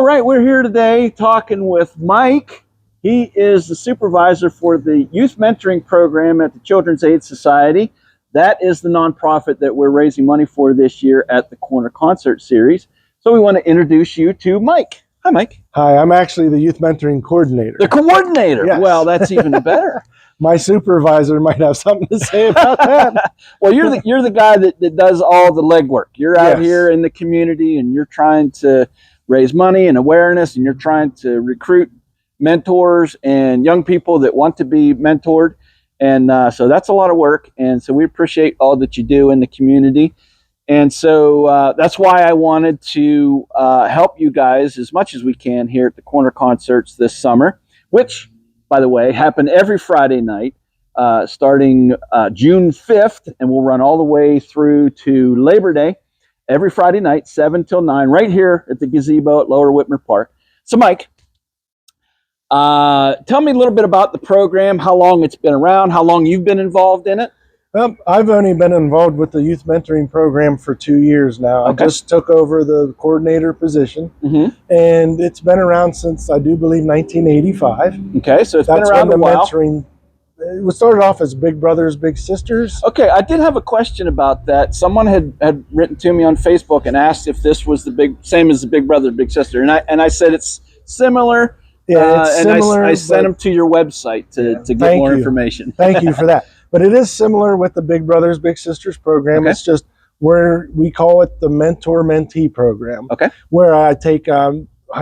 right, we're here today talking with Mike. He is the supervisor for the youth mentoring program at the Children's Aid Society. That is the nonprofit that we're raising money for this year at the Corner Concert Series. So we want to introduce you to Mike. Hi, Mike. Hi, I'm actually the youth mentoring coordinator. The coordinator? Yes. Well, that's even better. My supervisor might have something to say about that. Well, you're the guy that does all the legwork. You're out Yes. here in the community and you're trying to raise money and awareness, and you're trying to recruit mentors and young people that want to be mentored. And so that's a lot of work. And so we appreciate all that you do in the community. And so that's why I wanted to help you guys as much as we can here at the Corner Concerts this summer, which, by the way, happen every Friday night starting June 5th, and we'll run all the way through to Labor Day. Every Friday night, 7 till 9, right here at the gazebo at Lower Whitmer Park. So, Mike, tell me a little bit about the program, how long it's been around, how long you've been involved in it. I've only been involved with the youth mentoring program for 2 years now. Okay. I just took over the coordinator position, Mm-hmm. and it's been around since, I do believe, 1985. Okay, so it's That's been around when a the while. mentoring, it started off as Big Brothers, Big Sisters. Okay, I did have a question about that. Someone had written to me on Facebook and asked if this was the same as the Big Brother, Big Sister, and I said it's similar. Yeah, it's and similar. I sent them to your website to get Thank more you. information. Thank you for that. But it is similar with the Big Brothers, Big Sisters program. Okay. It's just where we call it the mentor-mentee program. Okay. Where I take, I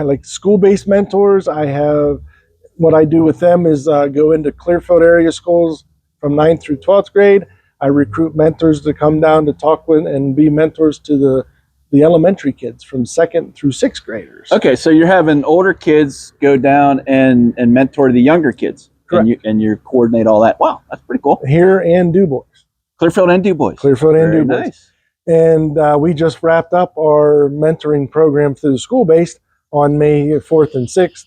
like school-based mentors. What I do with them is go into Clearfield area schools from 9th through 12th grade. I recruit mentors to come down to talk with and be mentors to the elementary kids from 2nd through 6th graders. Okay, so you're having older kids go down and mentor the younger kids. Correct. And you coordinate all that. Wow, that's pretty cool. Here and Du Bois. Clearfield and Du Bois. Clearfield and Very Du Bois. nice. And we just wrapped up our mentoring program through the school-based on May 4th and 6th,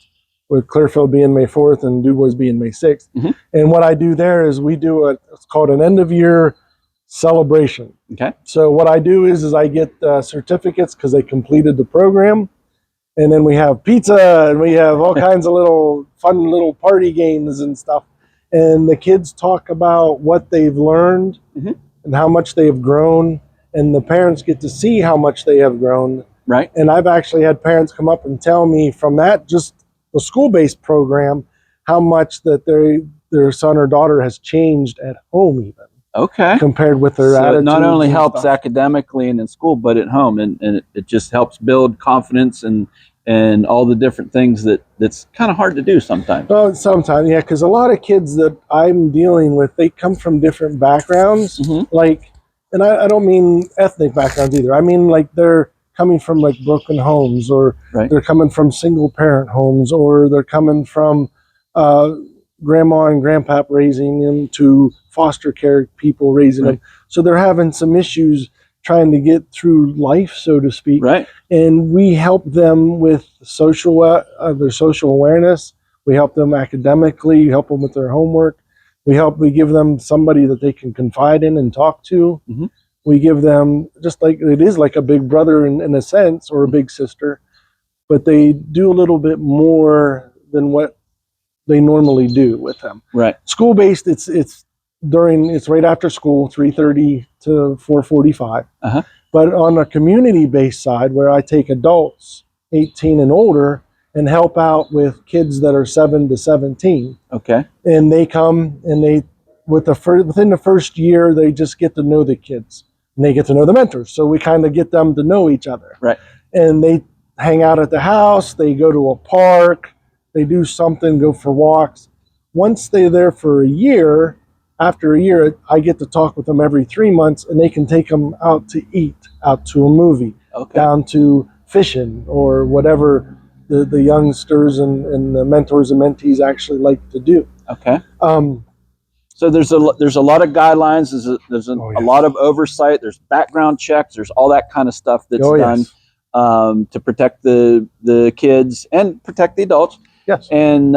with Clearfield being May 4th and Du Bois being May 6th. Mhm. And what I do there is we do it's called an end-of-year celebration. Okay. So what I do is I get certificates because they completed the program. And then we have pizza and we have all kinds of fun little party games and stuff. And the kids talk about what they've learned Mhm. and how much they have grown. And the parents get to see how much they have grown. Right. And I've actually had parents come up and tell me from that, just the school-based program, how much that their son or daughter has changed at home even. Okay. Compared with their So it attitudes. not only and helps stuff. academically and in school, but at home, and it just helps build confidence and all the different things that's kind of hard to do sometimes. Well, sometimes, yeah, because a lot of kids that I'm dealing with, they come from different backgrounds. Mhm. Like, and I don't mean ethnic backgrounds either. I mean, like, they're coming from like broken homes, or Right. they're coming from single parent homes, or they're coming from grandma and grandpa raising them to foster care people raising Right. them. So they're having some issues trying to get through life, so to speak. Right. And we help them with their social awareness. We help them academically, help them with their homework. We give them somebody that they can confide in and talk to. Mhm. We give them, just like it is like a big brother in a sense, or a big sister, but they do a little bit more than what they normally do with them. Right. School-based, it's right after school, 3:30 to 4:45. Uh-huh. But on a community-based side, where I take adults 18 and older and help out with kids that are 7 to 17, Okay. and they come and within the first year, they just get to know the kids and they get to know the mentors. So we kind of get them to know each other. Right. And they hang out at the house. They go to a park. They do something, go for walks. Once they're there for a year, after a year, I get to talk with them every 3 months, and they can take them out to eat, out to a movie, Okay. down to fishing, or whatever the youngsters and the mentors and mentees actually like to do. Okay. Um, So there's a lot of guidelines. There's Oh, a yes. lot of oversight. There's background checks. There's all that kind of stuff that's Oh, done yes. to protect the kids and protect the adults. Yes. And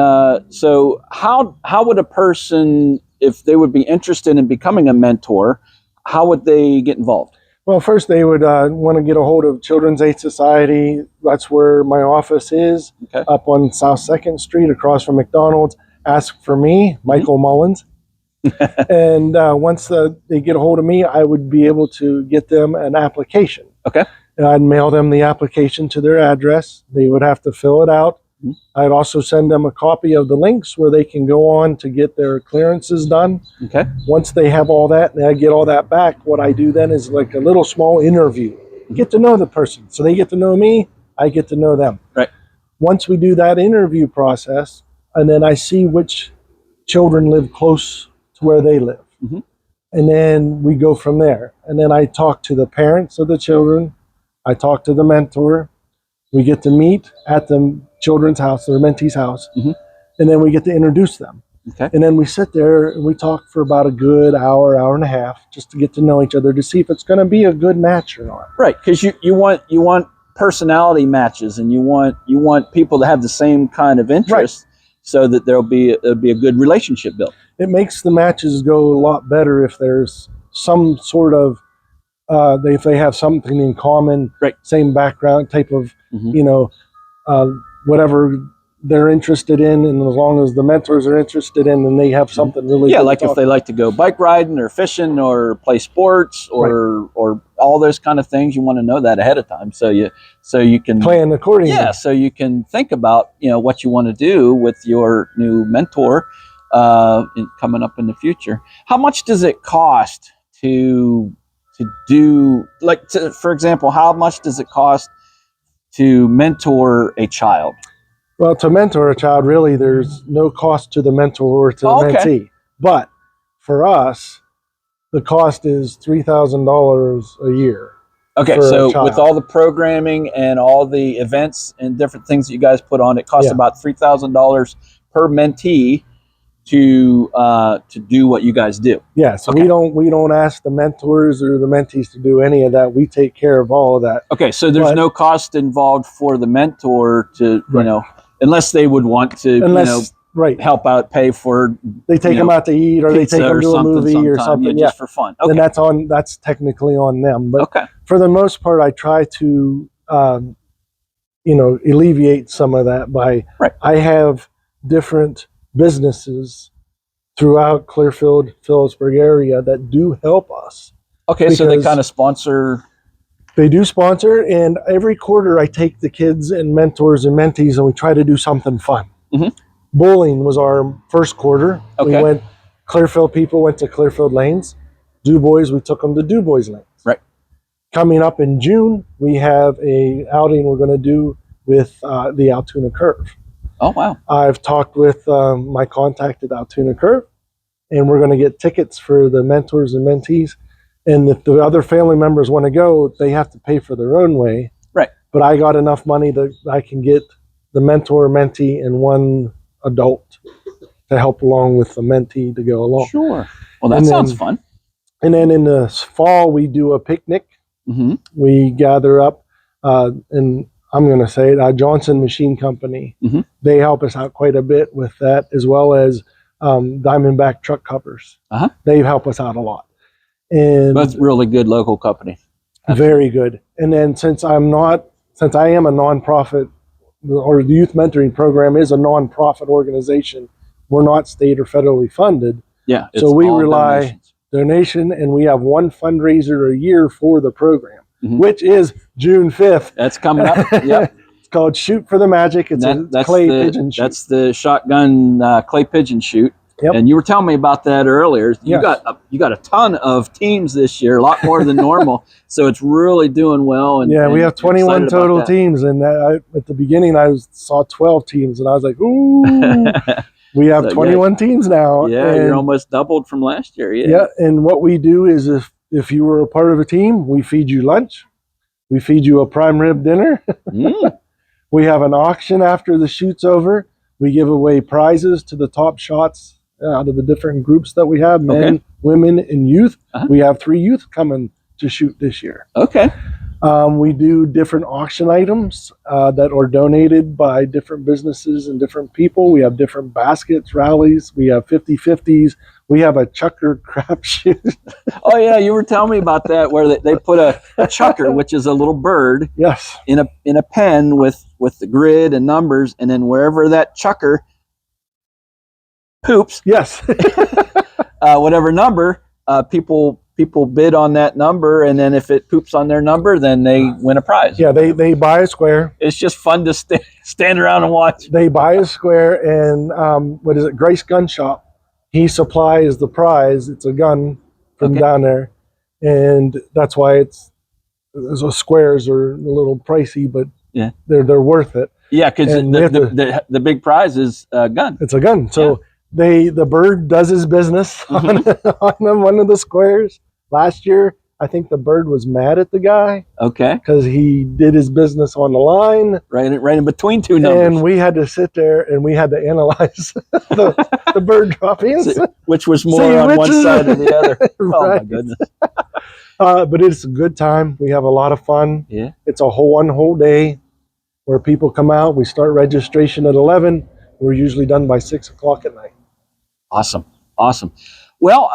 so how would a person, if they would be interested in becoming a mentor, how would they get involved? Well, first they would want to get a hold of Children's Aid Society. That's where my office is, Okay. up on South 2nd Street across from McDonald's. Ask for me, Michael Mullins. And once they get a hold of me, I would be able to get them an application. Okay. And I'd mail them the application to their address. They would have to fill it out. Mhm. I'd also send them a copy of the links where they can go on to get their clearances done. Okay. Once they have all that and I get all that back, what I do then is like a little small interview. Get to know the person. So they get to know me, I get to know them. Right. Once we do that interview process, and then I see which children live close to where they live. Mhm. And then we go from there. And then I talk to the parents of the children. I talk to the mentor. We get to meet at the children's house, their mentee's house. Mhm. And then we get to introduce them. Okay. And then we sit there and we talk for about a good hour, hour and a half, just to get to know each other to see if it's going to be a good match or not. Right, because you want personality matches, and you want people to have the same kind of interest, so that there'll be a good relationship built. It makes the matches go a lot better if there's some sort of if they have something in common, Right. same background type of, Mhm. whatever they're interested in, and as long as the mentors are interested in, and they have something really Yeah, good like to if talk they like to go bike riding or fishing or play sports or all those kind of things, you want to know that ahead of time, so you can plan accordingly. Yeah, so you can think about what you want to do with your new mentor coming up in the future. How much does it cost to do, for example, how much does it cost to mentor a child? Well, to mentor a child, really, there's no cost to the mentor or to the mentee. But for us, the cost is $3,000 a year. Okay, for a so child. with all the programming and all the events and different things that you guys put on, it costs Yeah. about $3,000 per mentee to do what you guys do. Yeah, so Okay. we don't ask the mentors or the mentees to do any of that. We take care of all of that. Okay, so there's But- no cost involved for the mentor to, Right. unless they would want to, Unless right, help out, pay for they take them out to eat or they pizza take them or to a something movie or sometime, something. just for fun. Okay. Then that's technically on them. But Okay. for the most part, I try to alleviate some of that by Right. I have different businesses throughout Clearfield, Phillipsburg area that do help us. Okay, so they Because- kind of sponsor. They do sponsor, and every quarter I take the kids and mentors and mentees and we try to do something fun. Mhm. Bowling was our first quarter. Okay. We went, Clearfield people went to Clearfield Lanes. Du Bois, we took them to Du Bois Lanes. Right. Coming up in June, we have a outing we're going to do with the Altoona Curve. Oh, wow. I've talked with my contact at Altoona Curve, and we're going to get tickets for the mentors and mentees. And if the other family members want to go, they have to pay for their own way. Right. But I got enough money that I can get the mentor, mentee, and one adult to help along with the mentee to go along. Sure. Well, that And sounds then- fun. And then in the fall, we do a picnic. Mm-hmm. We gather up, and I'm going to say it, Johnson Machine Company. Mhm. They help us out quite a bit with that, as well as Diamondback Truck Covers. Uh-huh. They help us out a lot. And Both really good local company. very good. And then since I am a nonprofit, or the youth mentoring program is a nonprofit organization, we're not state or federally funded. Yeah. So it's we all rely- donations. Donation, and we have one fundraiser a year for the program, Mhm. which is June 5th. That's coming up. Yep. It's called Shoot for the Magic. It's a That's clay the, pigeon shoot. That's the shotgun clay pigeon shoot. Yep. And you were telling me about that earlier. You Yes. got a ton of teams this year, a lot more than normal. So it's really doing well. And Yeah, we and have 21 excited about total that. teams, and at the beginning saw 12 teams, and I was like, ooh, we have So, yeah. 21 teams now. Yeah, and, you're almost doubled from last year. Yeah. yeah, and what we do is if you were a part of a team, we feed you lunch, we feed you a prime rib dinner, Mm. we have an auction after the shoot's over, we give away prizes to the top shots out of the different groups that we have, men, Okay. women, and youth. Uh-huh. We have 3 youth coming to shoot this year. Okay. We do different auction items that are donated by different businesses and different people. We have different baskets, rallies. We have 50-50s. We have a chucker crapshoot. Oh yeah, you were telling me about that, where they put a chucker, which is a little bird, Yes. in a pen with the grid and numbers, and then wherever that chucker poops, Yes. whatever number, people bid on that number, and then if it poops on their number, then they win a prize. Yeah, they buy a square. It's just fun to stand around and watch. They buy a square, and what is it? Grace Gun Shop. He supplies the prize. It's a gun from Okay. down there, and that's why so squares are a little pricey, but Yeah. they're worth it. Yeah, because And we have the big prize is a gun. It's a gun. So the bird does his business on one of the squares. Last year, I think the bird was mad at the guy Okay, because he did his business on the line, right in between two numbers, and we had to sit there and we had to analyze the bird droppings. which was more See, on which one is- side or the other. Oh my Right. goodness! But it's a good time. We have a lot of fun. Yeah. It's a one whole day where people come out. We start registration at 11. We're usually done by 6 o'clock at night. Awesome. Well,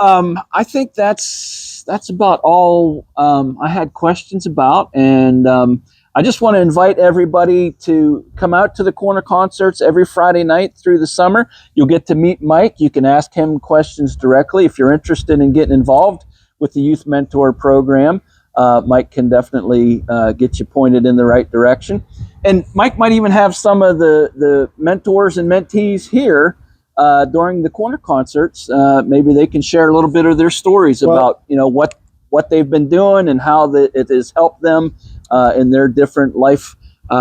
I think that's about all I had questions about, and I just want to invite everybody to come out to the corner concerts every Friday night through the summer. You'll get to meet Mike. You can ask him questions directly if you're interested in getting involved with the Youth Mentor program. Mike can definitely get you pointed in the right direction, and Mike might even have some of the mentors and mentees here during the corner concerts. Maybe they can share a little bit of their stories about what they've been doing and how it has helped them in their different life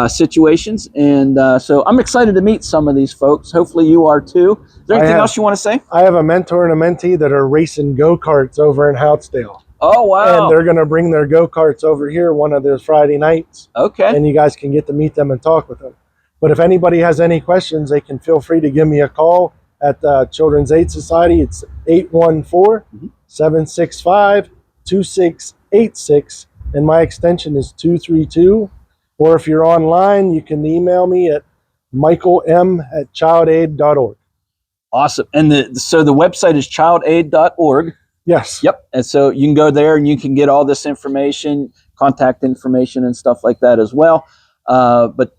situations. And so I'm excited to meet some of these folks. Hopefully you are too. Is there anything else you want to say? I have a mentor and a mentee that are racing go-karts over in Houtsdale. Oh, wow. And they're going to bring their go-karts over here one of those Friday nights. Okay. And you guys can get to meet them and talk with them. But if anybody has any questions, they can feel free to give me a call at the Children's Aid Society. It's 814-765-2686, and my extension is 232. Or if you're online, you can email me at michaelm@childaid.org. Awesome. And so the website is childaid.org. Yes. Yep. And so you can go there and you can get all this information, contact information and stuff like that as well. But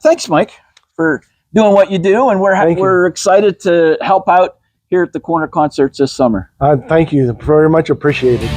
thanks, Mike, for doing what you do. And we're excited to help out here at the corner concerts this summer. Thank you. Very much appreciated.